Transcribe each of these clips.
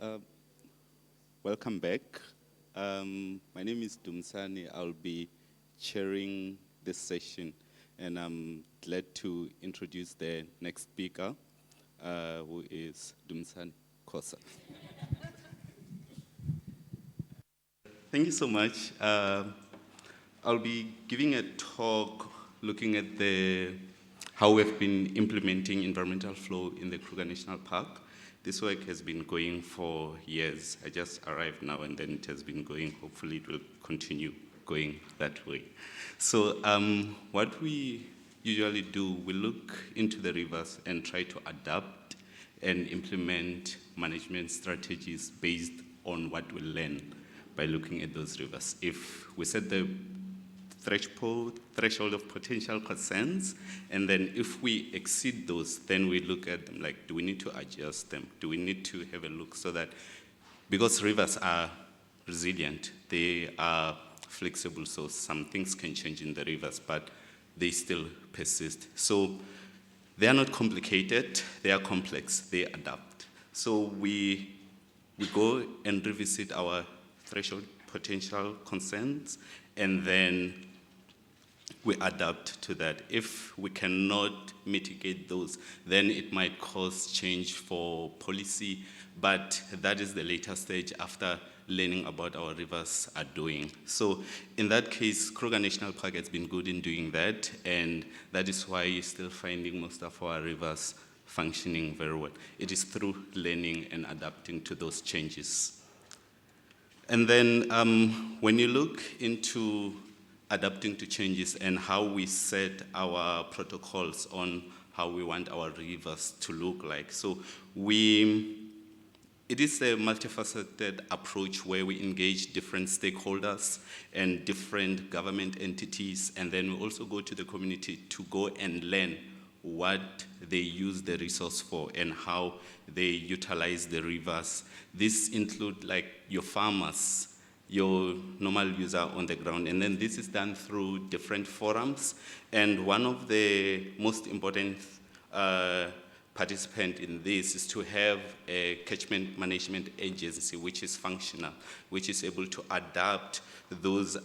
Uh, Welcome back. My name is Dumsani. I'll be chairing this session, and I'm glad to introduce the next speaker, who is Dumsani Kosa. Thank you so much. I'll be giving a talk looking at how we've been implementing environmental flow in the Kruger National Park. This work has been going for years. I just arrived now and then it has been going. Hopefully it will continue going that way. So what we usually do, we look into the rivers and try to adapt and implement management strategies based on what we learn by looking at those rivers. If we set the threshold of potential concerns, and then if we exceed those, then we look at them like, do we need to adjust them? Do we need to have a look so that, because rivers are resilient, they are flexible, so some things can change in the rivers, but they still persist. So they are not complicated, they are complex, they adapt. So we go and revisit our threshold potential concerns, and then we adapt to that. If we cannot mitigate those, then it might cause change for policy, but that is the later stage after learning about our rivers are doing. So in that case, Kruger National Park has been good in doing that, and that is why you're still finding most of our rivers functioning very well. It is through learning and adapting to those changes. And then when you look into adapting to changes and how we set our protocols on how we want our rivers to look like. So it is a multifaceted approach where we engage different stakeholders and different government entities, and then we also go to the community to go and learn what they use the resource for and how they utilize the rivers. This include like your farmers, your normal user on the ground. And then this is done through different forums. And one of the most important participant in this is to have a catchment management agency which is functional, which is able to adapt those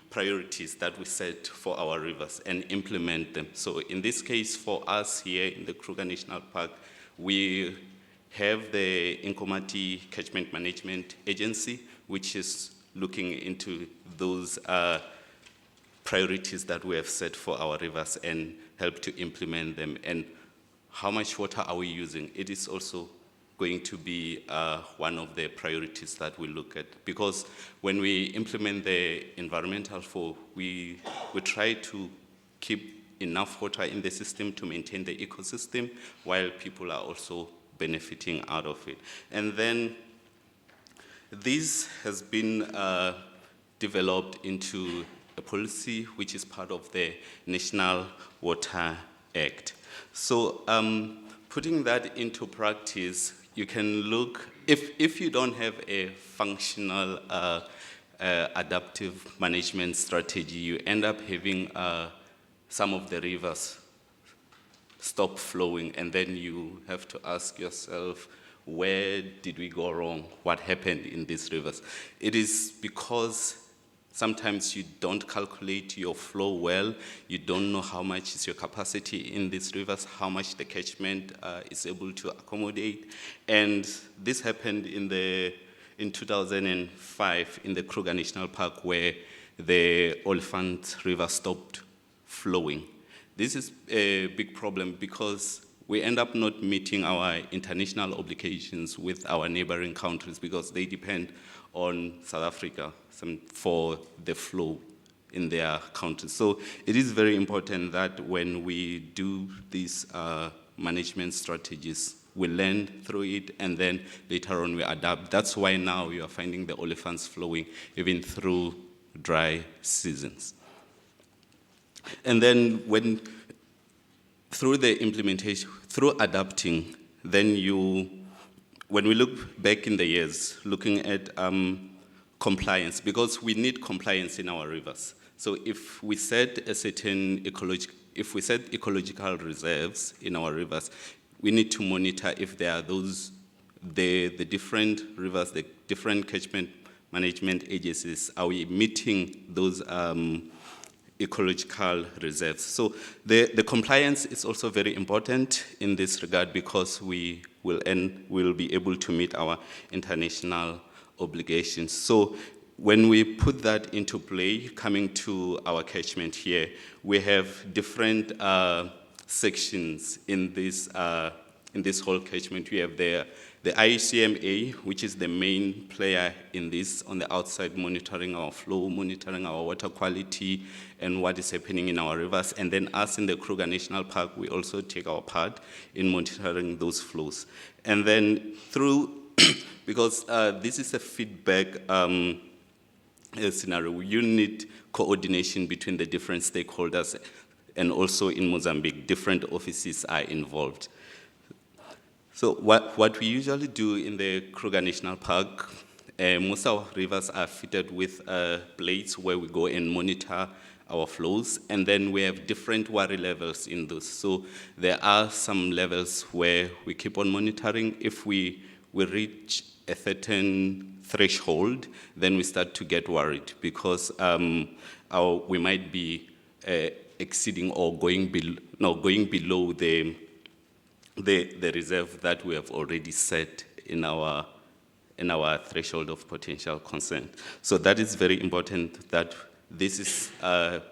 priorities that we set for our rivers and implement them. So in this case, for us here in the Kruger National Park, we have the Nkomati Catchment Management Agency, which is looking into those priorities that we have set for our rivers and help to implement them. And how much water are we using? It is also going to be one of the priorities that we look at. Because when we implement the environmental flow, we try to keep enough water in the system to maintain the ecosystem while people are also benefiting out of it. And then this has been developed into a policy which is part of the National Water Act. So putting that into practice, you can look, if you don't have a functional adaptive management strategy, you end up having some of the rivers stop flowing, and then you have to ask yourself, where did we go wrong? What happened in these rivers? It is because sometimes you don't calculate your flow well, you don't know how much is your capacity in these rivers, how much the catchment is able to accommodate. And this happened in 2005 in the Kruger National Park, where the Oliphant River stopped flowing. This is a big problem because we end up not meeting our international obligations with our neighboring countries because they depend on South Africa for the flow in their countries. So it is very important that when we do these management strategies, we learn through it, and then later on we adapt. That's why now you are finding the Oliphants flowing even through dry seasons. And then through the implementation, through adapting, then when we look back in the years, looking at compliance, because we need compliance in our rivers. So if we set ecological reserves in our rivers, we need to monitor if there are those the different rivers, the different catchment management agencies, are we meeting those ecological reserves? So the compliance is also very important in this regard, because we will be able to meet our international obligations. So when we put that into play, coming to our catchment here, we have different sections in this whole catchment. We have the IUCMA, which is the main player in this, on the outside, monitoring our flow, monitoring our water quality, and what is happening in our rivers. And then us in the Kruger National Park, we also take our part in monitoring those flows. And then through, because this is a feedback scenario, you need coordination between the different stakeholders, and also in Mozambique, different offices are involved. So what we usually do in the Kruger National Park, most of our rivers are fitted with plates where we go and monitor our flows, and then we have different worry levels in those. So there are some levels where we keep on monitoring. If we reach a certain threshold, then we start to get worried, because we might be exceeding or going below the reserve that we have already set in our threshold of potential concern. So that is very important that this is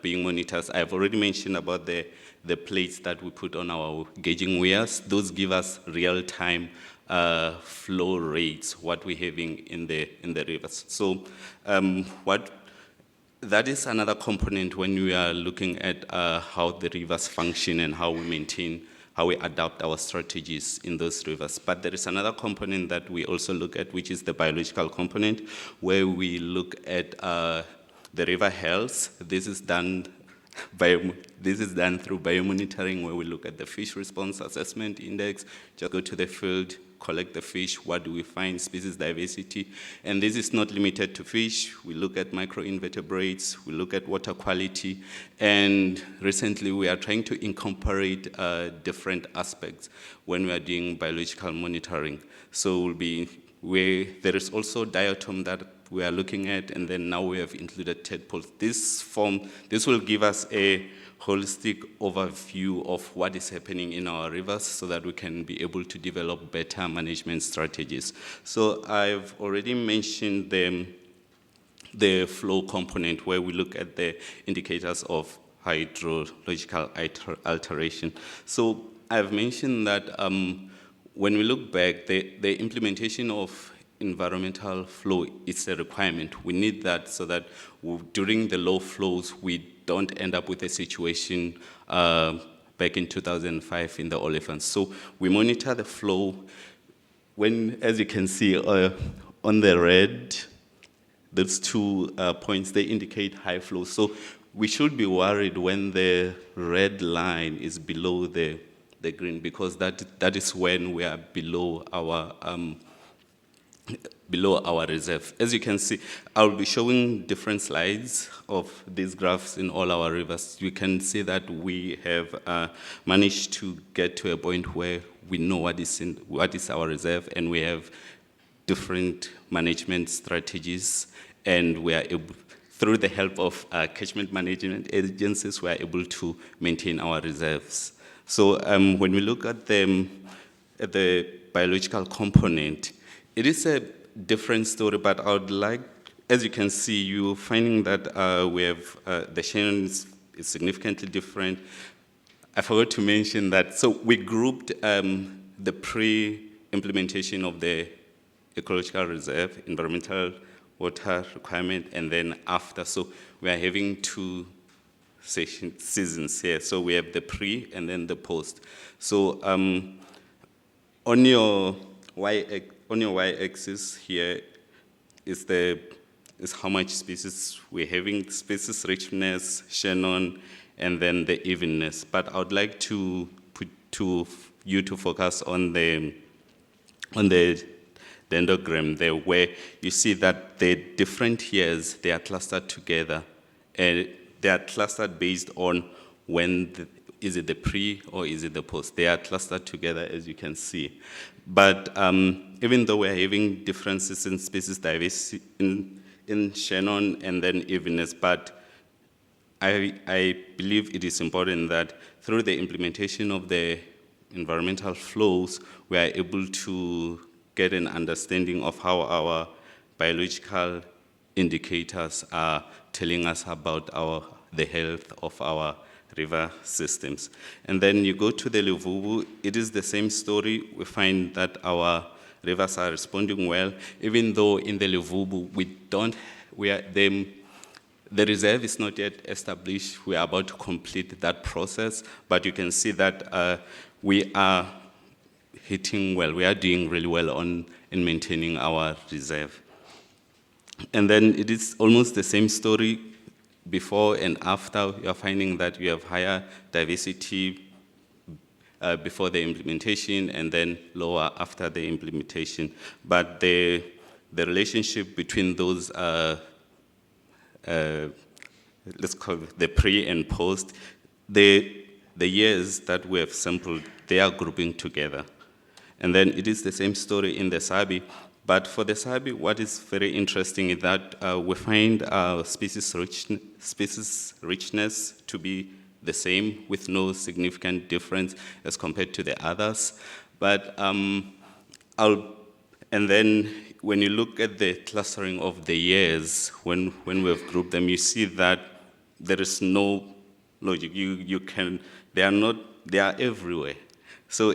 being monitored. I've already mentioned about the plates that we put on our gauging weirs. Those give us real-time flow rates, what we're having in the rivers. So that is another component when we are looking at how the rivers function and how we adapt our strategies in those rivers. But there is another component that we also look at, which is the biological component, where we look at the river health. This is done through biomonitoring, where we look at the fish response assessment index, just go to the field, collect the fish, what do we find, species diversity. And this is not limited to fish. We look at microinvertebrates, we look at water quality, and recently we are trying to incorporate different aspects when we are doing biological monitoring. So there is also diatom that we are looking at, and then now we have included tadpoles. This will give us a holistic overview of what is happening in our rivers, so that we can be able to develop better management strategies. So I've already mentioned the flow component, where we look at the indicators of hydrological alteration. So I've mentioned that when we look back, the implementation of environmental flow is a requirement. We need that so that during the low flows, we don't end up with a situation back in 2005 in the Olifants. So we monitor the flow. As you can see on the red, those 2 points, they indicate high flow. So we should be worried when the red line is below the green, because that is when we are below our reserve. As you can see, I'll be showing different slides of these graphs in all our rivers. You can see that we have managed to get to a point where we know what is our reserve, and we have different management strategies, and we are able, through the help of catchment management agencies, we are able to maintain our reserves. So when we look at the biological component, it is a different story, but I would like, as you can see, you're finding that we have, the Shannon is significantly different. I forgot to mention that, so we grouped the pre-implementation of the ecological reserve, environmental water requirement, and then after. So we are having 2 seasons here. So we have the pre and then the post. So on your y-axis here is how much species we're having, species richness, Shannon, and then the evenness. But I would like to you to focus on the dendrogram there, where you see that the different years, they are clustered together, and they are clustered based on when is it the pre or is it the post? They are clustered together, as you can see. But even though we're having differences in species diversity in Shannon and then evenness, but I believe it is important that through the implementation of the environmental flows, we are able to get an understanding of how our biological indicators are telling us about the health of our river systems. And then you go to the Luvubu, it is the same story. We find that our rivers are responding well, even though in the Luvubu the reserve is not yet established. We are about to complete that process, but you can see that we are hitting well. We are doing really well in maintaining our reserve. And then it is almost the same story before and after. You are finding that you have higher diversity before the implementation and then lower after the implementation. But the relationship between those let's call it the pre and post, the years that we have sampled, they are grouping together. And then it is the same story in the Sabi. But for the Sabi, what is very interesting is that we find species richness to be the same with no significant difference as compared to the others. But and then when you look at the clustering of the years, when we have grouped them, you see that there is no logic. They are everywhere. So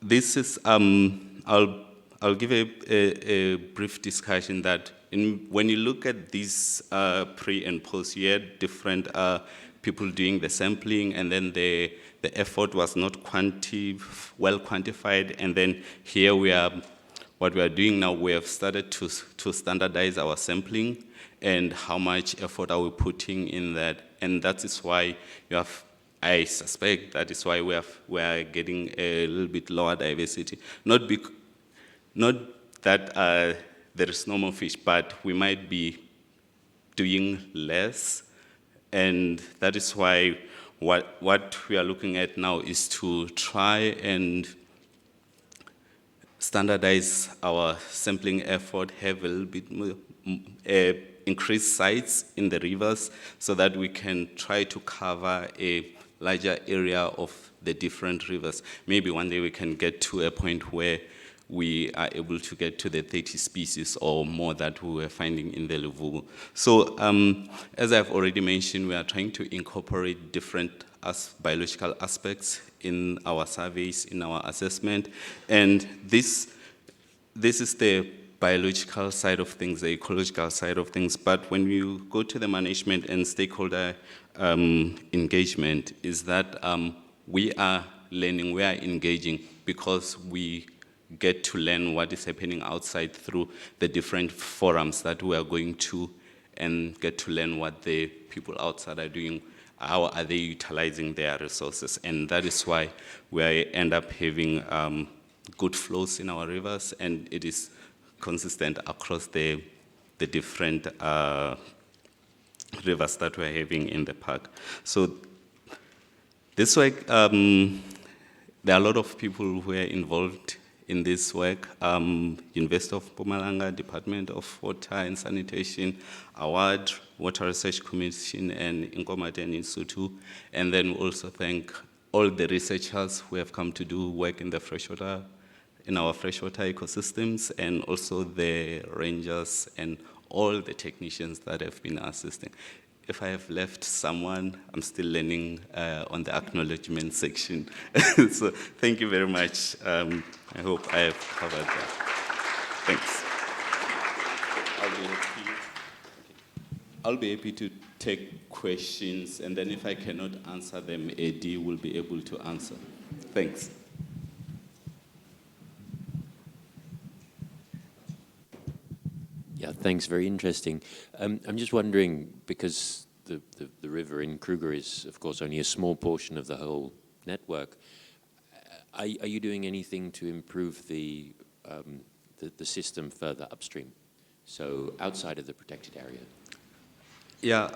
this is, I'll give a brief discussion that when you look at these pre and post, you had different people doing the sampling, and then the effort was not well quantified, and then here what we are doing now, we have started to standardize our sampling and how much effort are we putting in that, and that is why I suspect that is why we are getting a little bit lower diversity. Not that there is no more fish, but we might be doing less, and that is why what we are looking at now is to try and standardize our sampling effort, have a little bit more, increase sites in the rivers so that we can try to cover a larger area of the different rivers. Maybe one day we can get to a point where we are able to get to the 30 species or more that we were finding in the Luvubu. So as I've already mentioned, we are trying to incorporate different biological aspects in our surveys, in our assessment, and this is the biological side of things, the ecological side of things, but when you go to the management and stakeholder engagement, is that we are learning, we are engaging, because we get to learn what is happening outside through the different forums that we are going to, and get to learn what the people outside are doing, how are they utilizing their resources, and that is why we end up having good flows in our rivers, and it is consistent across the different rivers that we're having in the park. So this work, there are a lot of people who are involved in this work. University of Mpumalanga, Department of Water and Sanitation, Award, Water Research Commission, and Nkomati and Institute. And then we also thank all the researchers who have come to do work in our freshwater ecosystems, and also the rangers and all the technicians that have been assisting. If I have left someone, I'm still learning on the acknowledgement section. So thank you very much. I hope I have covered that. Thanks. I'll be happy to take questions, and then if I cannot answer them, Eddie will be able to answer. Thanks. Yeah, thanks. Very interesting. I'm just wondering, because the river in Kruger is, of course, only a small portion of the whole network. Are you doing anything to improve the system further upstream, so outside of the protected area? Yeah.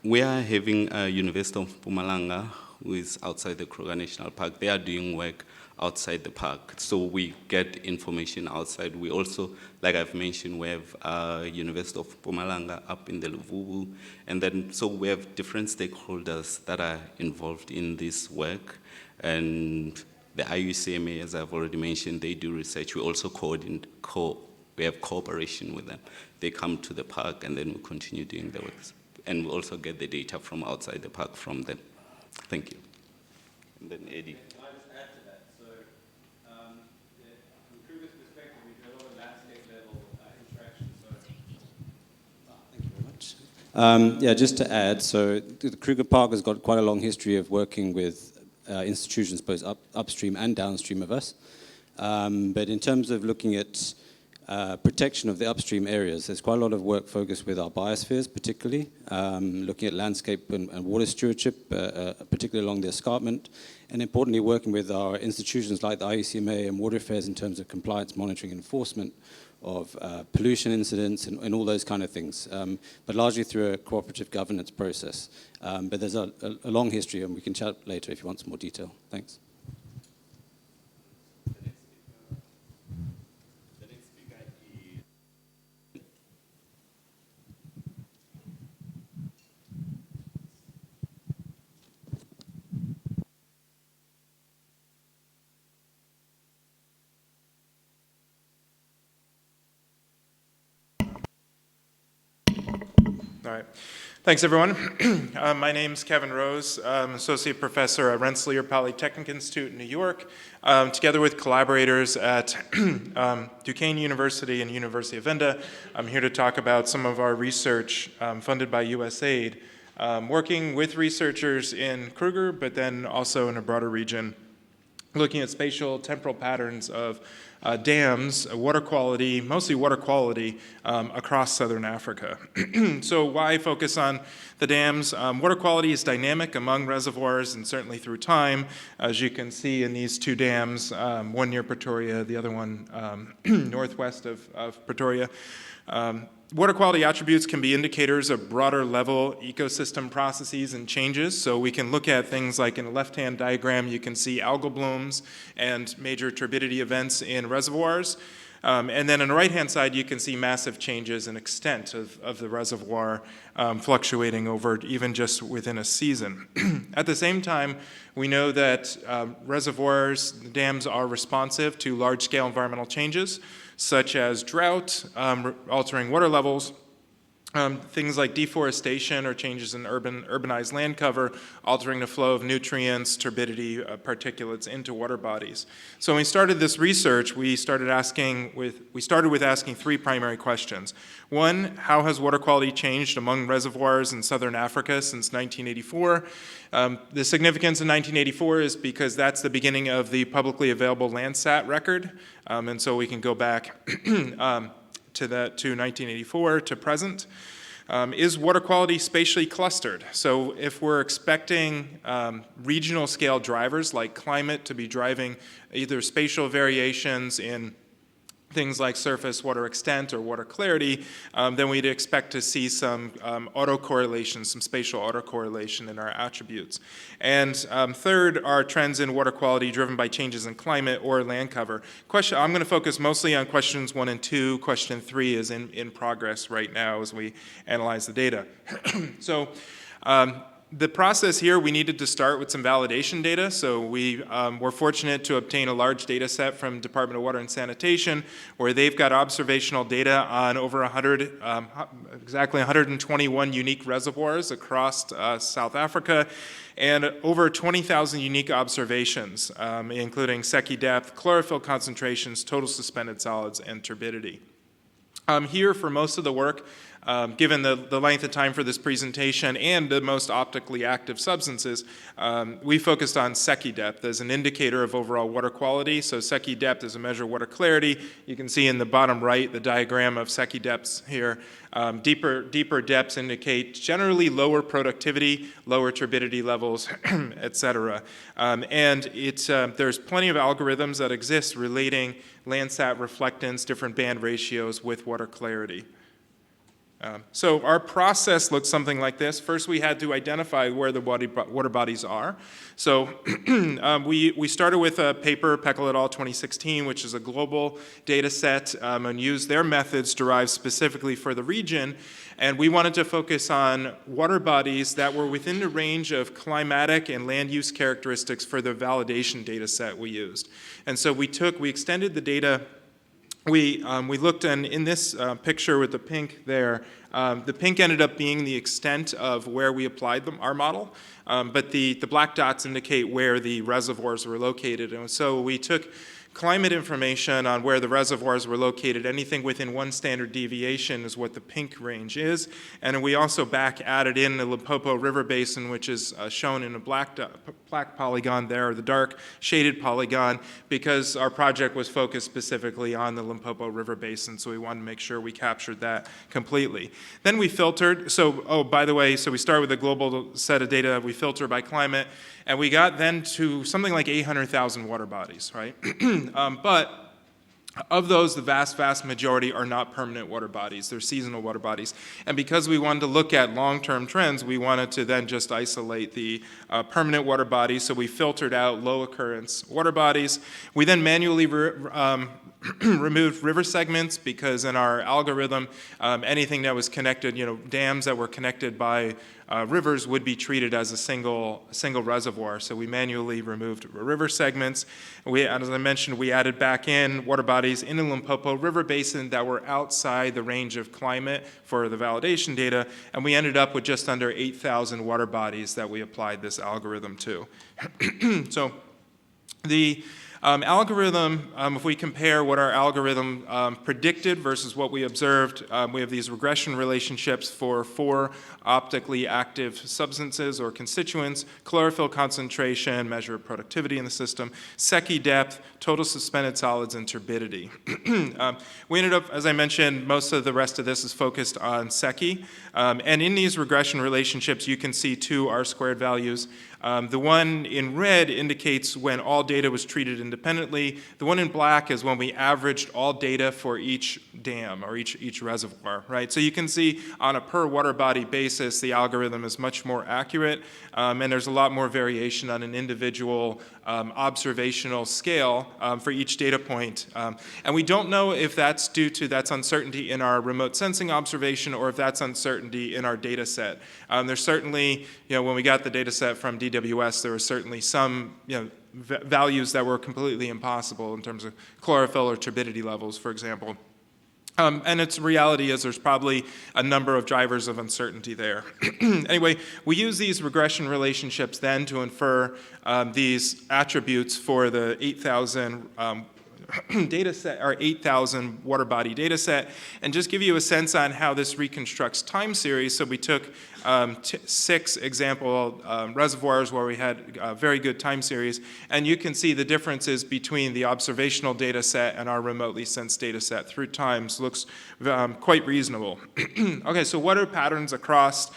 we are having University of Mpumalanga, who is outside the Kruger National Park. They are doing work outside the park, so we get information outside. We also, like I've mentioned, we have University of Mpumalanga up in the Luvubu, and then so we have different stakeholders that are involved in this work, and the IUCMA, as I've already mentioned, they do research. We also we have cooperation with them. They come to the park, and then we continue doing the work, and we also get the data from outside the park from them. Thank you. And then Eddie. Yeah, just to add, so the Kruger Park has got quite a long history of working with institutions both upstream and downstream of us. But in terms of looking at protection of the upstream areas, there's quite a lot of work focused with our biospheres, particularly, looking at landscape and water stewardship, particularly along the escarpment, and importantly working with our institutions like the IUCMA and water affairs in terms of compliance, monitoring, and enforcement of pollution incidents and all those kind of things, but largely through a cooperative governance process. But there's a long history, and we can chat later if you want some more detail. Thanks. All right. Thanks, everyone. My name's Kevin Rose. I'm Associate Professor at Rensselaer Polytechnic Institute in New York, together with collaborators at Duquesne University and University of Venda. I'm here to talk about some of our research funded by USAID, working with researchers in Kruger, but then also in a broader region, looking at spatial temporal patterns of dams, water quality, mostly water quality, across southern Africa. So why focus on the dams? Water quality is dynamic among reservoirs and certainly through time, as you can see in these two dams, one near Pretoria, the other one northwest of Pretoria. Water quality attributes can be indicators of broader level ecosystem processes and changes. So we can look at things like in the left-hand diagram, you can see algal blooms and major turbidity events in reservoirs. And then on the right-hand side, you can see massive changes in extent of the reservoir fluctuating over even just within a season. At the same time, we know that reservoirs, dams are responsive to large-scale environmental changes, such as drought, altering water levels, things like deforestation or changes in urbanized land cover, altering the flow of nutrients, turbidity, particulates into water bodies. So when we started this research, we started with asking three primary questions. One, how has water quality changed among reservoirs in southern Africa since 1984? The significance of 1984 is because that's the beginning of the publicly available Landsat record, and so we can go back to 1984 to present. Is water quality spatially clustered? So if we're expecting regional scale drivers like climate to be driving either spatial variations in things like surface water extent or water clarity, then we'd expect to see some autocorrelation, some spatial autocorrelation in our attributes. And third are trends in water quality driven by changes in climate or land cover. I'm going to focus mostly on questions 1 and 2. Question 3 is in progress right now as we analyze the data. So the process here, we needed to start with some validation data. So we were fortunate to obtain a large data set from Department of Water and Sanitation, where they've got observational data on over 121 unique reservoirs across South Africa, and over 20,000 unique observations, including Secchi depth, chlorophyll concentrations, total suspended solids, and turbidity. Here, for most of the work, given the length of time for this presentation and the most optically active substances, we focused on Secchi depth as an indicator of overall water quality. So Secchi depth is a measure of water clarity. You can see in the bottom right the diagram of Secchi depths here. Deeper depths indicate generally lower productivity, lower turbidity levels, et cetera. And there's plenty of algorithms that exist relating Landsat reflectance, different band ratios with water clarity. So our process looks something like this. First, we had to identify where the water bodies are. So we started with a paper, Peckel et al. 2016, which is a global data set, and used their methods derived specifically for the region. And we wanted to focus on water bodies that were within the range of climatic and land use characteristics for the validation data set we used. And so we extended the data. We looked, and in this picture with the pink there, the pink ended up being the extent of where we applied our model, but the black dots indicate where the reservoirs were located. And so we took climate information on where the reservoirs were located. Anything within 1 standard deviation is what the pink range is. And we also back added in the Limpopo River Basin, which is shown in a black polygon there, or the dark shaded polygon, because our project was focused specifically on the Limpopo River Basin, so we wanted to make sure we captured that completely. Then we filtered, by the way, so we started with a global set of data, we filter by climate, and we got then to something like 800,000 water bodies, right? But of those, the vast, vast majority are not permanent water bodies. They're seasonal water bodies. And because we wanted to look at long-term trends, we wanted to then just isolate the permanent water bodies, so we filtered out low-occurrence water bodies. We then manually removed river segments, because in our algorithm, anything that was connected, dams that were connected by rivers would be treated as a single reservoir. So we manually removed river segments. As I mentioned, we added back in water bodies in the Limpopo River Basin that were outside the range of climate for the validation data, and we ended up with just under 8,000 water bodies that we applied this algorithm to. So the algorithm, if we compare what our algorithm predicted versus what we observed, we have these regression relationships for 4 optically active substances or constituents: chlorophyll concentration, measure of productivity in the system, Secchi depth, total suspended solids, and turbidity. We ended up, as I mentioned, most of the rest of this is focused on Secchi. And in these regression relationships, you can see 2 R-squared values. The one in red indicates when all data was treated independently. The one in black is when we averaged all data for each dam or each reservoir, right? So you can see on a per water body basis, the algorithm is much more accurate, and there's a lot more variation on an individual observational scale for each data point. And we don't know if that's due to that's uncertainty in our remote sensing observation or if that's uncertainty in our data set. There's certainly, when we got the data set from DWS, there were certainly some, values that were completely impossible in terms of chlorophyll or turbidity levels, for example. And its reality is there's probably a number of drivers of uncertainty there. Anyway, we use these regression relationships then to infer these attributes for the 8,000 data set, or 8,000 water body data set, and just give you a sense on how this reconstructs time series. So we took 6 example reservoirs where we had very good time series, and you can see the differences between the observational data set and our remotely sensed data set through times. Looks quite reasonable. Okay, so what do patterns across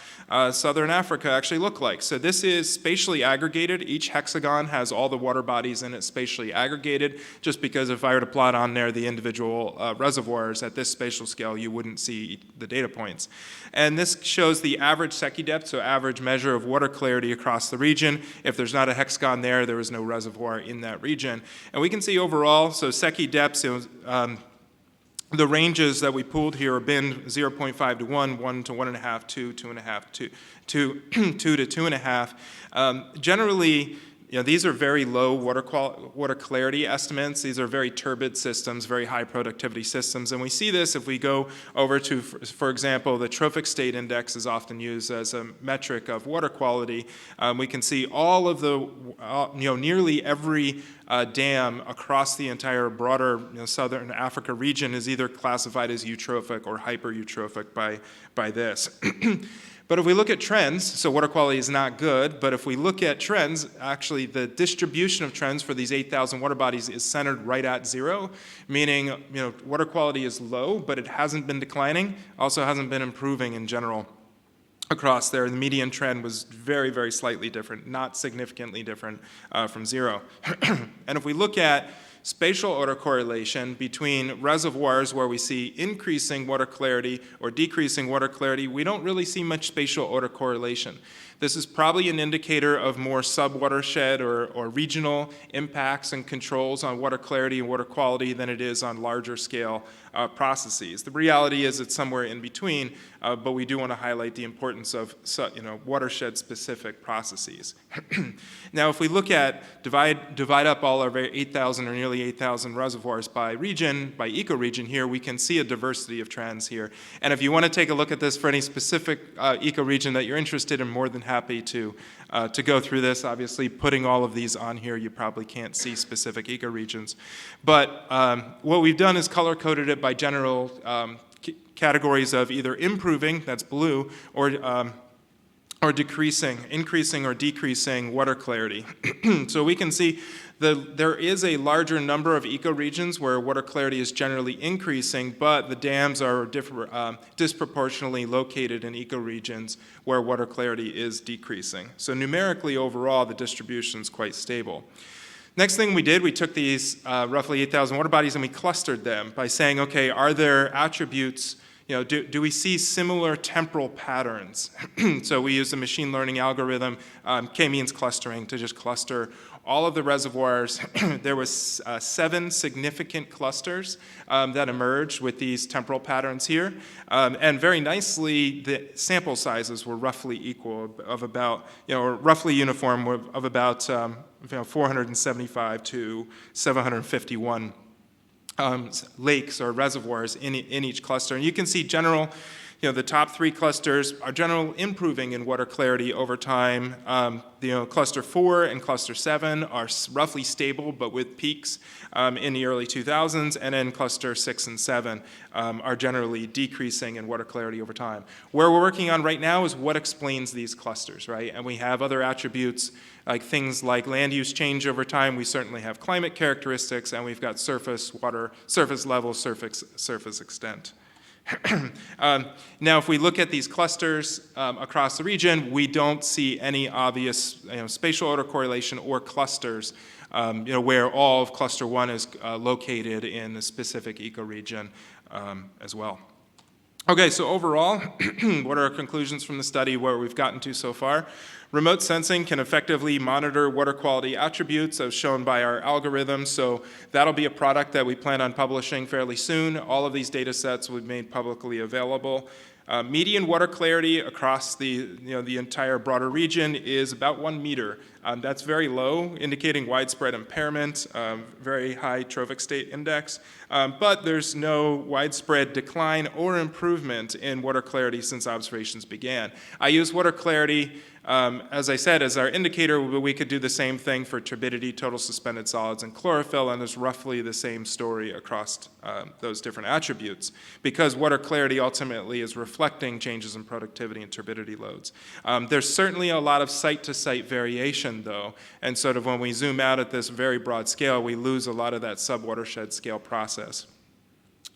southern Africa actually look like? So this is spatially aggregated. Each hexagon has all the water bodies in it spatially aggregated, just because if I were to plot on there the individual reservoirs at this spatial scale, you wouldn't see the data points. And this shows the average Secchi depth, so average measure of water clarity across the region. If there's not a hexagon there, there is no reservoir in that region. And we can see overall, so Secchi depths, the ranges that we pooled here have been 0.5 to 1, 1 to 1.5, 2, 2.5, 2 to 2.5. Generally, these are very low water clarity estimates. These are very turbid systems, very high productivity systems. And we see this if we go over to, for example, the trophic state index is often used as a metric of water quality. We can see all of the, nearly every dam across the entire broader southern Africa region is either classified as eutrophic or hyper-eutrophic by this. But if we look at trends, so water quality is not good, but if we look at trends, actually the distribution of trends for these 8,000 water bodies is centered right at 0, meaning water quality is low, but it hasn't been declining, also hasn't been improving in general across there. The median trend was very, very slightly different, not significantly different from 0. And if we look at spatial autocorrelation between reservoirs where we see increasing water clarity or decreasing water clarity. We don't really see much spatial autocorrelation. This is probably an indicator of more sub-watershed or regional impacts and controls on water clarity and water quality than it is on larger scale processes. The reality is it's somewhere in between, but we do want to highlight the importance of watershed-specific processes. Now, if we look at, divide up all our 8,000 or nearly 8,000 reservoirs by region, by ecoregion here, we can see a diversity of trends here. And if you want to take a look at this for any specific ecoregion that you're interested in, more than happy to go through this. Obviously, putting all of these on here, you probably can't see specific ecoregions. But what we've done is color-coded it by general categories of either improving, that's blue, or decreasing, increasing or decreasing water clarity. So we can see there is a larger number of ecoregions where water clarity is generally increasing, but the dams are disproportionately located in ecoregions where water clarity is decreasing. So numerically overall, the distribution is quite stable. Next thing we did, we took these roughly 8,000 water bodies and we clustered them by saying, okay, are there attributes, do we see similar temporal patterns? So we used a machine learning algorithm, k-means clustering, to just cluster all of the reservoirs. There was 7 significant clusters that emerged with these temporal patterns here. And very nicely, the sample sizes were roughly equal of about, or roughly uniform of about 475 to 751 lakes or reservoirs in each cluster. And you can see the top 3 clusters are general improving in water clarity over time. Cluster 4 and cluster 7 are roughly stable, but with peaks in the early 2000s, and then cluster 6 and 7 are generally decreasing in water clarity over time. Where we're working on right now is what explains these clusters, right? And we have other attributes like things like land use change over time. We certainly have climate characteristics, and we've got surface water, surface level, surface extent. Now, if we look at these clusters across the region, we don't see any obvious spatial autocorrelation or clusters where all of cluster 1 is located in a specific ecoregion as well. Okay, so overall, what are our conclusions from the study, where we've gotten to so far? Remote sensing can effectively monitor water quality attributes as shown by our algorithm, so that'll be a product that we plan on publishing fairly soon. All of these data sets will be made publicly available. Median water clarity across the entire broader region is about 1 meter. That's very low, indicating widespread impairment, very high trophic state index, but there's no widespread decline or improvement in water clarity since observations began. I use water clarity, as I said, as our indicator, but we could do the same thing for turbidity, total suspended solids, and chlorophyll, and there's roughly the same story across those different attributes, because water clarity ultimately is reflecting changes in productivity and turbidity loads. There's certainly a lot of site-to-site variation, though, and sort of when we zoom out at this very broad scale, we lose a lot of that sub-watershed scale process.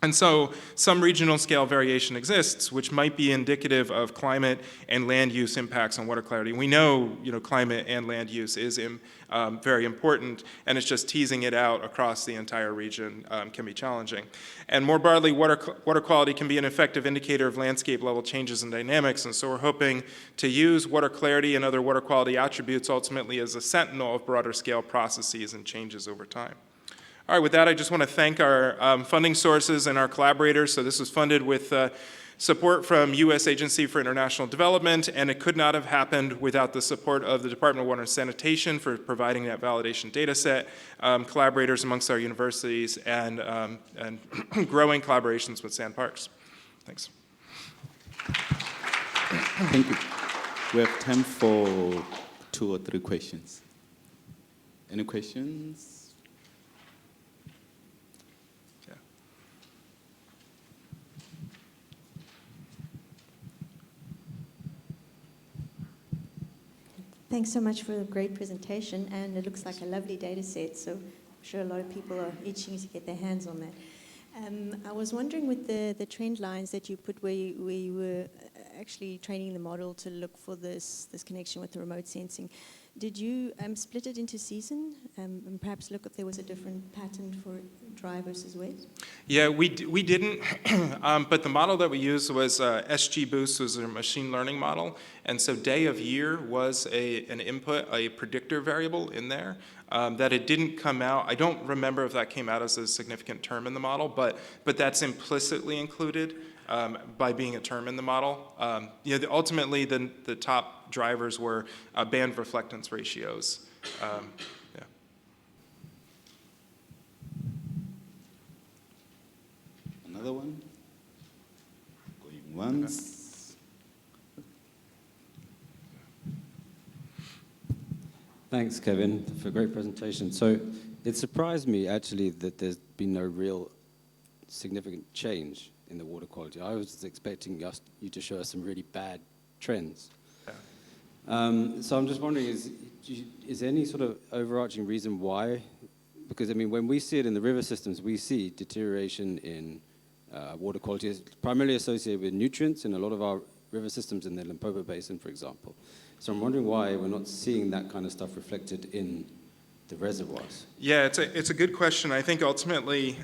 And so some regional scale variation exists, which might be indicative of climate and land use impacts on water clarity. We know, climate and land use is very important, and it's just teasing it out across the entire region can be challenging. And more broadly, water quality can be an effective indicator of landscape level changes and dynamics, and so we're hoping to use water clarity and other water quality attributes ultimately as a sentinel of broader scale processes and changes over time. All right, with that, I just want to thank our funding sources and our collaborators. So this was funded with support from U.S. Agency for International Development, and it could not have happened without the support of the Department of Water and Sanitation for providing that validation data set, collaborators amongst our universities, and growing collaborations with Sand Parks. Thanks. Thank you. We have time for 2 or 3 questions. Any questions? Thanks so much for a great presentation, and it looks like a lovely data set, so I'm sure a lot of people are itching to get their hands on that. I was wondering with the trend lines that you put where you were actually training the model to look for this connection with the remote sensing, Did you split it into season and perhaps look if there was a different pattern for dry versus wet? Yeah, we didn't, but the model that we used was SG Boost, was a machine learning model, and so day of year was an input, a predictor variable in there. That it didn't come out. I don't remember if that came out as a significant term in the model, but that's implicitly included by being a term in the model. Ultimately, the top drivers were band reflectance ratios. Yeah. Another one? Going once. Thanks, Kevin, for a great presentation. So it surprised me, actually, that there's been no real significant change in the water quality. I was expecting you to show us some really bad trends. Yeah. So I'm just wondering, is there any sort of overarching reason why? Because, I mean, when we see it in the river systems, we see deterioration in water quality. It's primarily associated with nutrients in a lot of our river systems in the Limpopo Basin, for example. So I'm wondering why we're not seeing that kind of stuff reflected in the reservoirs. Yeah, it's a good question. I think ultimately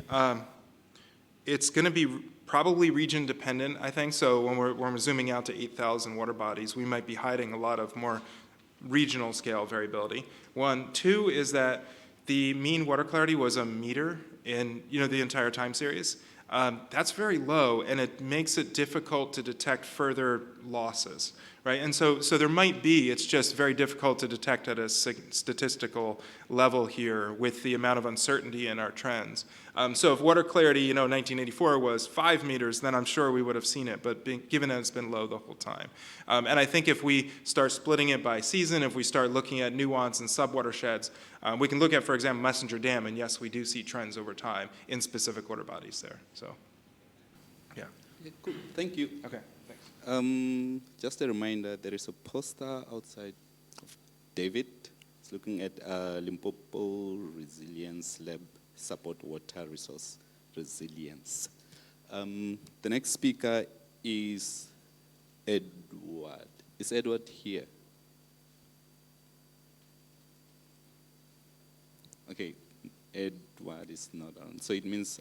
it's going to be probably region dependent, I think. So when we're zooming out to 8,000 water bodies, we might be hiding a lot of more regional scale variability. 1. 2 is that the mean water clarity was a meter in the entire time series. That's very low, and it makes it difficult to detect further losses, right? And so there might be, it's just very difficult to detect at a statistical level here with the amount of uncertainty in our trends. So if water clarity, 1984 was 5 meters, then I'm sure we would have seen it, but given that it's been low the whole time. And I think if we start splitting it by season, if we start looking at nuance and subwatersheds, we can look at, for example, Messenger Dam, and yes, we do see trends over time in specific water bodies there. So, yeah. Okay, cool. Thank you. Okay, thanks. Just a reminder, there is a poster outside of David. It's looking at Limpopo Resilience Lab Support Water Resource Resilience. The next speaker is Edward. Is Edward here? Okay, Edward is not on. So it means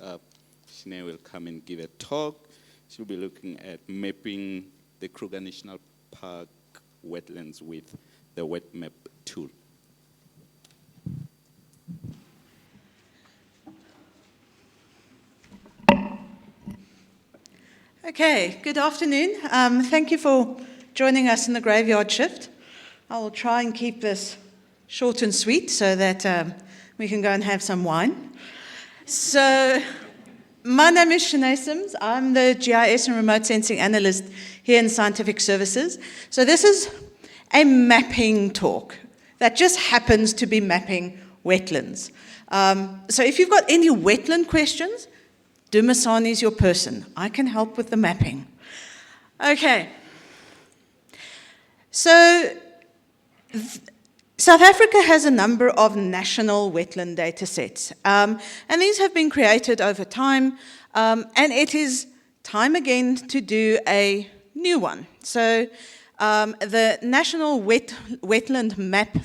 Shanae will come and give a talk. She'll be looking at mapping the Kruger National Park wetlands with the WetMap tool. Okay, good afternoon. Thank you for joining us in the graveyard shift. I will try and keep this short and sweet so that we can go and have some wine. So, my name is Shanae Sims. I'm the GIS and remote sensing analyst here in Scientific Services. So this is a mapping talk that just happens to be mapping wetlands. So if you've got any wetland questions, Dumasani is your person. I can help with the mapping. Okay. So South Africa has a number of national wetland data sets, and these have been created over time, and it is time again to do a new one. So the National Wetland Map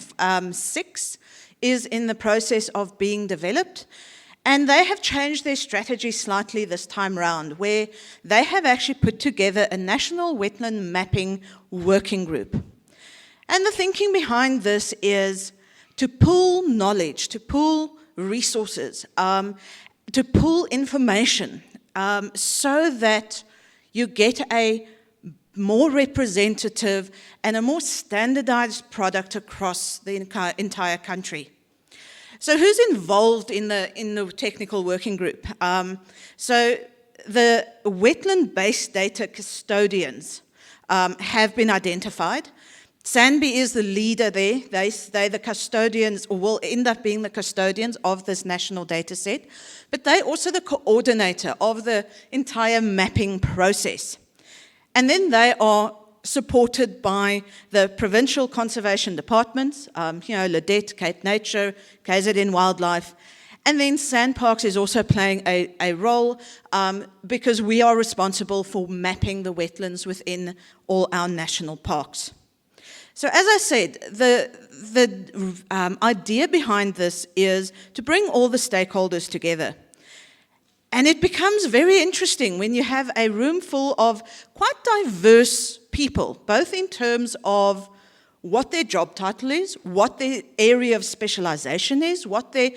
6 is in the process of being developed, and they have changed their strategy slightly this time round, where they have actually put together a National Wetland Mapping Working Group. And the thinking behind this is to pool knowledge, to pool resources, to pool information, so that you get a more representative and a more standardized product across the entire country. So who's involved in the technical working group? So the wetland-based data custodians have been identified. Sanby is the leader there. They're the custodians, or will end up being the custodians of this national data set, but they're also the coordinator of the entire mapping process. And then they are supported by the provincial conservation departments, Ledette, Cape Nature, KZN Wildlife, and then Sandparks is also playing a role because we are responsible for mapping the wetlands within all our national parks. So as I said, the idea behind this is to bring all the stakeholders together. And it becomes very interesting when you have a room full of quite diverse people, both in terms of what their job title is, what their area of specialization is, what their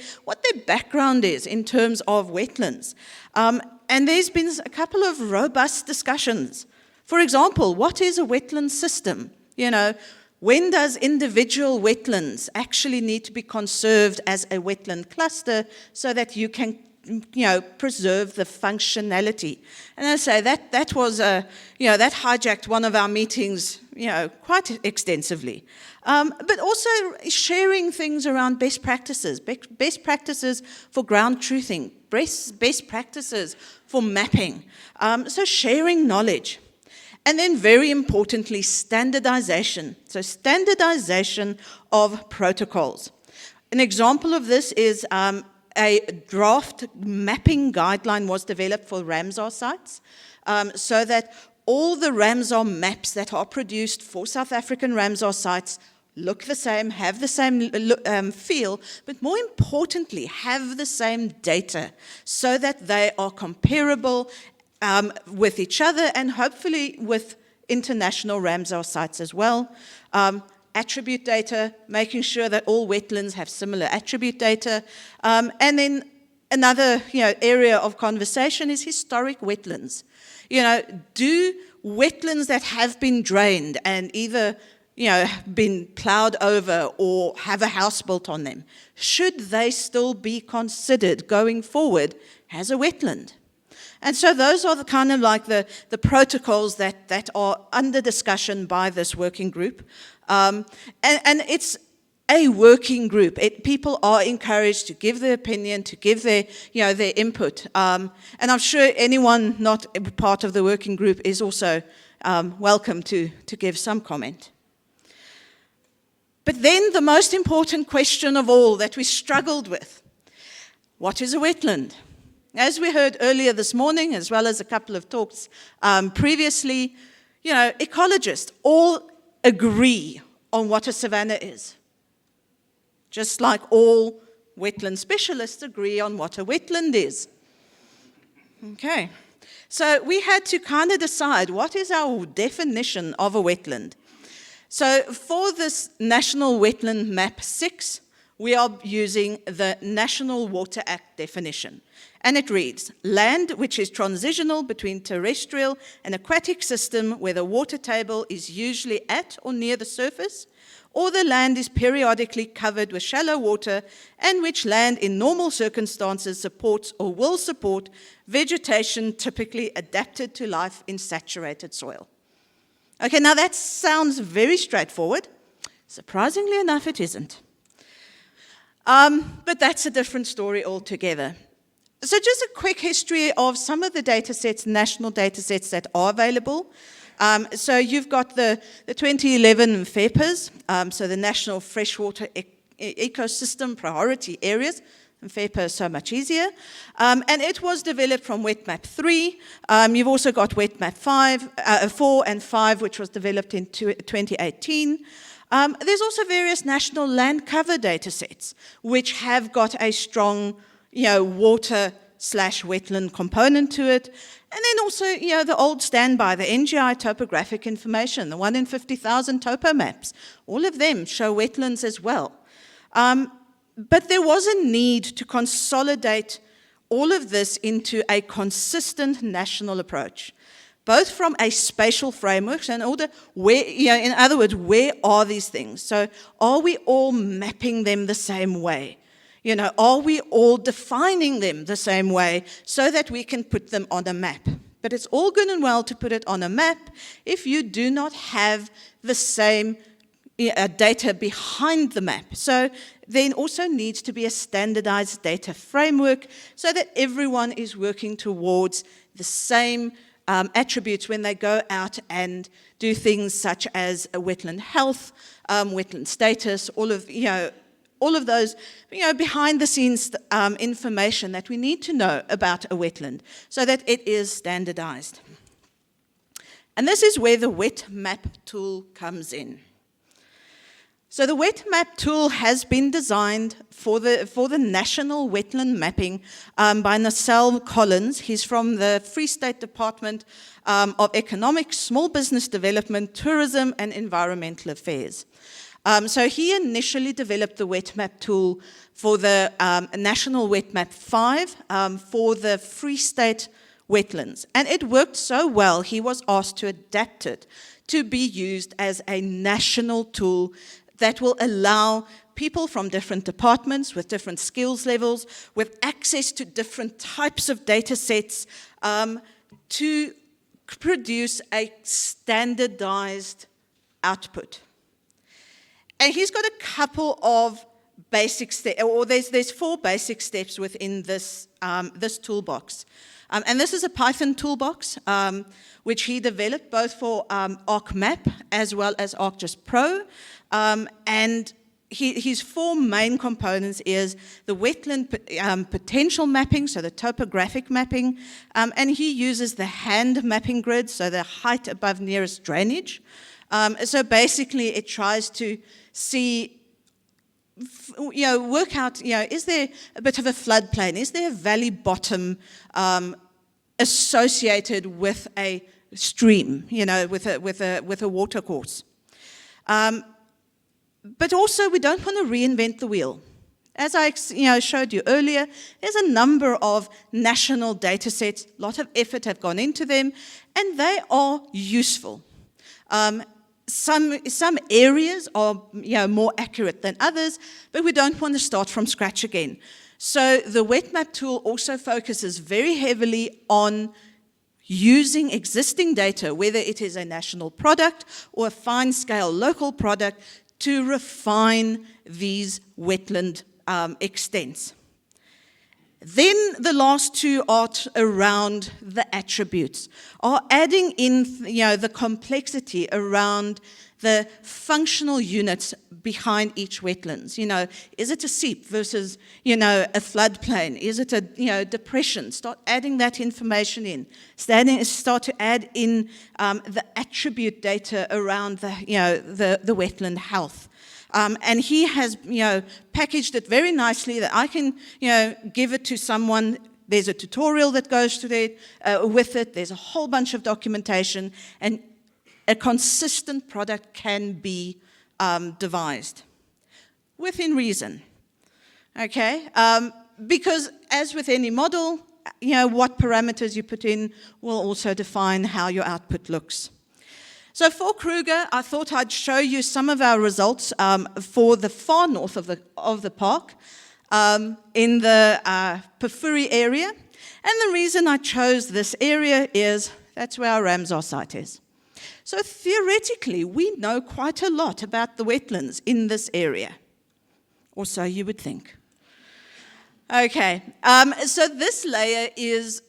background is in terms of wetlands. And there's been a couple of robust discussions. For example, what is a wetland system? You know, when does individual wetlands actually need to be conserved as a wetland cluster so that you can, you know, preserve the functionality? And I say that was that hijacked one of our meetings, you know, quite extensively. But also sharing things around best practices for ground truthing, best practices for mapping. So sharing knowledge. And then very importantly, standardization. So standardization of protocols. An example of this is a draft mapping guideline was developed for Ramsar sites so that all the Ramsar maps that are produced for South African Ramsar sites look the same, have the same feel, but more importantly, have the same data so that they are comparable with each other and hopefully with international Ramsar sites as well. Attribute data, making sure that all wetlands have similar attribute data. And then another area of conversation is historic wetlands. Do wetlands that have been drained and either been plowed over or have a house built on them, should they still be considered going forward as a wetland? And so those are the kind of like the protocols that are under discussion by this working group. And it's a working group. People are encouraged to give their opinion, to give their input. And I'm sure anyone not part of the working group is also welcome to give some comment. But then the most important question of all that we struggled with, what is a wetland? As we heard earlier this morning, as well as a couple of talks previously, ecologists all agree on what a savanna is. Just like all wetland specialists agree on what a wetland is. Okay, so we had to kind of decide what is our definition of a wetland. So for this National Wetland Map 6, we are using the National Water Act definition. And it reads, land which is transitional between terrestrial and aquatic system where the water table is usually at or near the surface, or the land is periodically covered with shallow water, and which land in normal circumstances supports or will support vegetation typically adapted to life in saturated soil. Okay, now that sounds very straightforward. Surprisingly enough, it isn't. But that's a different story altogether. So just a quick history of some of the data sets, national data sets that are available. So you've got the 2011 FEPAs, so the National Freshwater Ecosystem Priority Areas, and FEPA is so much easier. And it was developed from WetMap 3. You've also got WetMap 4 and 5, which was developed in 2018. There's also various national land cover data sets, which have got a strong water/wetland component to it. And then also, the old standby, the NGI topographic information, the 1 in 50,000 topo maps. All of them show wetlands as well. But there was a need to consolidate all of this into a consistent national approach, both from a spatial framework and order where, in other words, where are these things? So are we all mapping them the same way? Are we all defining them the same way so that we can put them on a map? But it's all good and well to put it on a map if you do not have the same data behind the map. So there also needs to be a standardized data framework so that everyone is working towards the same attributes when they go out and do things such as wetland health, wetland status, all of those, behind the scenes information that we need to know about a wetland so that it is standardized. And this is where the WetMap tool comes in. So the WetMap tool has been designed for the national wetland mapping by Nacelle Collins. He's from the Free State Department of Economics, Small Business Development, Tourism and Environmental Affairs. So he initially developed the WetMap tool for the National WetMap 5 for the Free State wetlands. And it worked so well, he was asked to adapt it to be used as a national tool that will allow people from different departments with different skills levels, with access to different types of data sets, to produce a standardized output. And he's got a couple of basic steps, or there's 4 basic steps within this, this toolbox. And this is a Python toolbox, which he developed both for ArcMap as well as ArcGIS Pro. And his 4 main components is the wetland potential mapping, so the topographic mapping, and he uses the hand mapping grid, so the height above nearest drainage. So basically it tries to see, work out, is there a bit of a floodplain? Is there a valley bottom associated with a stream, with a water course? But also, we don't want to reinvent the wheel. As I showed you earlier, there's a number of national data sets, a lot of effort have gone into them, and they are useful. Some areas are more accurate than others, but we don't want to start from scratch again. So the WetMap tool also focuses very heavily on using existing data, whether it is a national product or a fine-scale local product, to refine these wetland extents. Then the last 2 are around the attributes, are adding in the complexity around the functional units behind each wetlands. Is it a seep versus a floodplain? Is it a depression? Start adding that information in. Start to add in the attribute data around the wetland health. And he has, packaged it very nicely that I can, give it to someone. There's a tutorial that goes to it, with it. There's a whole bunch of documentation, and a consistent product can be devised within reason. Okay, because as with any model, what parameters you put in will also define how your output looks. So for Kruger, I thought I'd show you some of our results for the far north of the park, in the Pafuri area. And the reason I chose this area is that's where our Ramsar site is. So theoretically, we know quite a lot about the wetlands in this area, or so you would think. Okay, so this layer is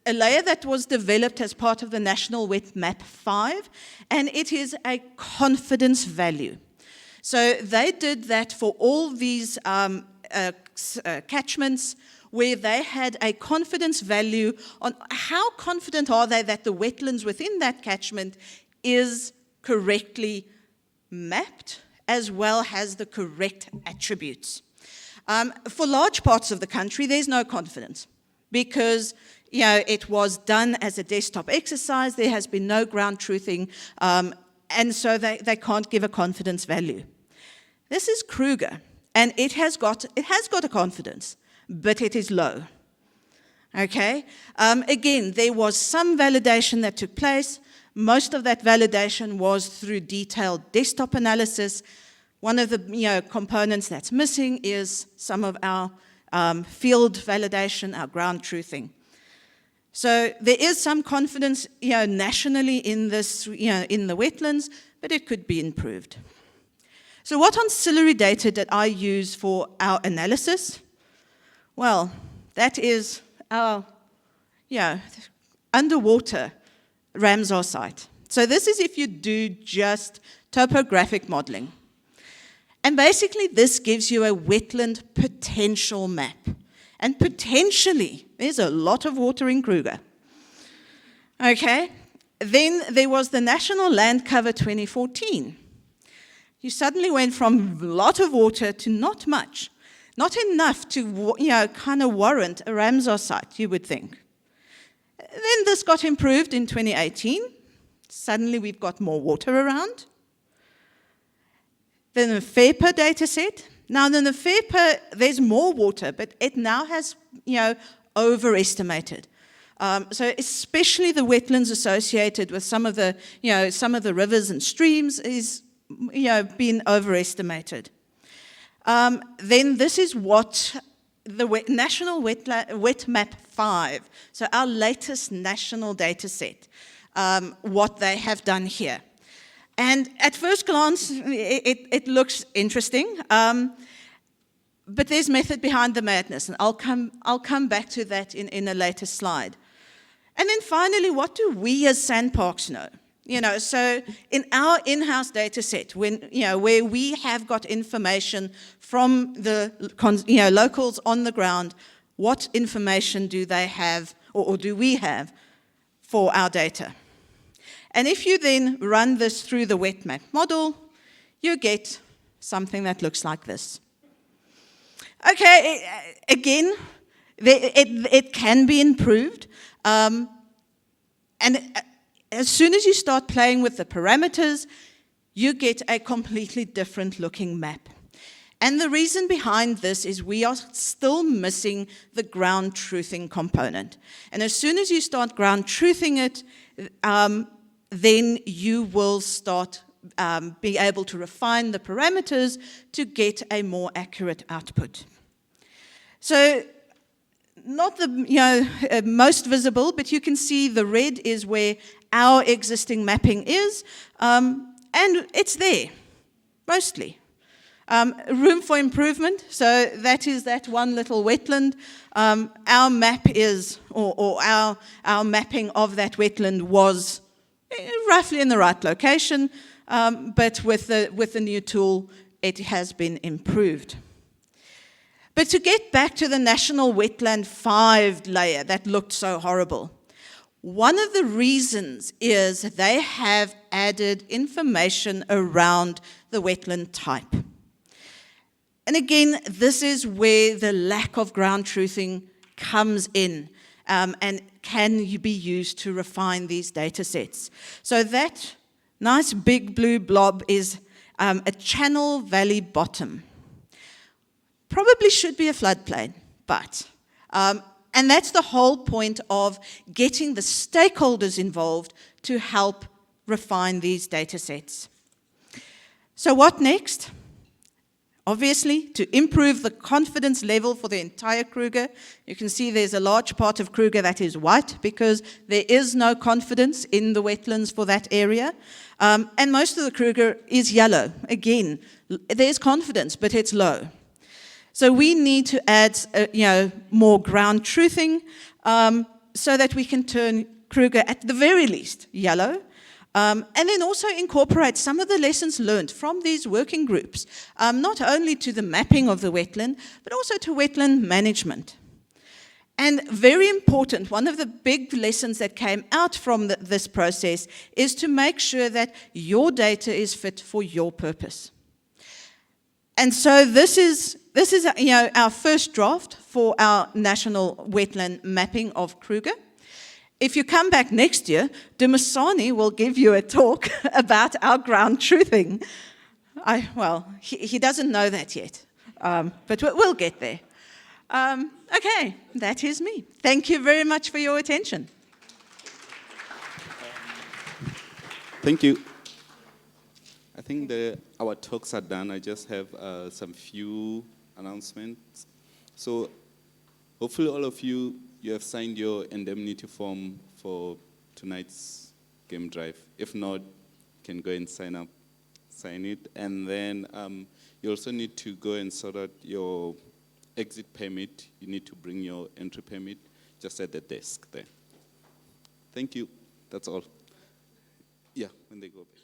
a layer that was developed as part of the National WetMap 5, and it is a confidence value. So they did that for all these catchments, where they had a confidence value on how confident are they that the wetlands within that catchment is correctly mapped, as well as the correct attributes. For large parts of the country, there's no confidence, because it was done as a desktop exercise. There has been no ground truthing, and so they can't give a confidence value. This is Kruger, and it has got a confidence, but it is low. Okay. Again, there was some validation that took place. Most of that validation was through detailed desktop analysis. One of the components that's missing is some of our field validation, our ground truthing. So there is some confidence, nationally in this, in the wetlands, but it could be improved. So what ancillary data did I use for our analysis? Well, that is our, underwater Ramsar site. So this is if you do just topographic modeling. And basically this gives you a wetland potential map. And potentially, there's a lot of water in Kruger. Okay, then there was the National Land Cover 2014. you suddenly went from a lot of water to not much. Not enough to, kind of warrant a Ramsar site, you would think. Then this got improved in 2018. Suddenly we've got more water around. Then the FAPER data set. Now, in the FAPER, there's more water, but it now has, overestimated. So especially the wetlands associated with some of the rivers and streams is, been overestimated. Then this is what the National WetMap 5, so our latest national data set, what they have done here. And at first glance, it looks interesting, but there's method behind the madness, and I'll come back to that in a later slide. And then finally, what do we as SANParks know? So in our in-house data set, where we have got information from the locals on the ground, what information do they have, or do we have for our data? And if you then run this through the WetMap model, you get something that looks like this. Okay, again, it can be improved. And as soon as you start playing with the parameters, you get a completely different looking map. And the reason behind this is we are still missing the ground truthing component. And as soon as you start ground truthing it, then you will start being able to refine the parameters to get a more accurate output. So, not the most visible, but you can see the red is where our existing mapping is, and it's there, mostly. Room for improvement, so that is that one little wetland. Our map is, or our mapping of that wetland was roughly in the right location, but with the new tool, it has been improved. But to get back to the National Wetland 5 layer that looked so horrible, one of the reasons is they have added information around the wetland type. And again, this is where the lack of ground truthing comes in and can be used to refine these data sets. So that nice big blue blob is a channel valley bottom. Probably should be a floodplain, but, and that's the whole point of getting the stakeholders involved to help refine these data sets. So what next? Obviously, to improve the confidence level for the entire Kruger. You can see there's a large part of Kruger that is white because there is no confidence in the wetlands for that area. And most of the Kruger is yellow. Again, there's confidence, but it's low. So we need to add, more ground truthing so that we can turn Kruger, at the very least, yellow. And then also incorporate some of the lessons learned from these working groups, not only to the mapping of the wetland, but also to wetland management. And very important, one of the big lessons that came out from this process is to make sure that your data is fit for your purpose. And so this is our first draft for our national wetland mapping of Kruger. If you come back next year, Dumasani will give you a talk about our ground truthing. He doesn't know that yet, but we'll get there. Okay, that is me. Thank you very much for your attention. Thank you. I think our talks are done. I just have some few announcements. So hopefully all of you have signed your indemnity form for tonight's game drive. If not, you can go and sign it. And then you also need to go and sort out your exit permit. You need to bring your entry permit just at the desk there. Thank you. That's all. Yeah, when they go back.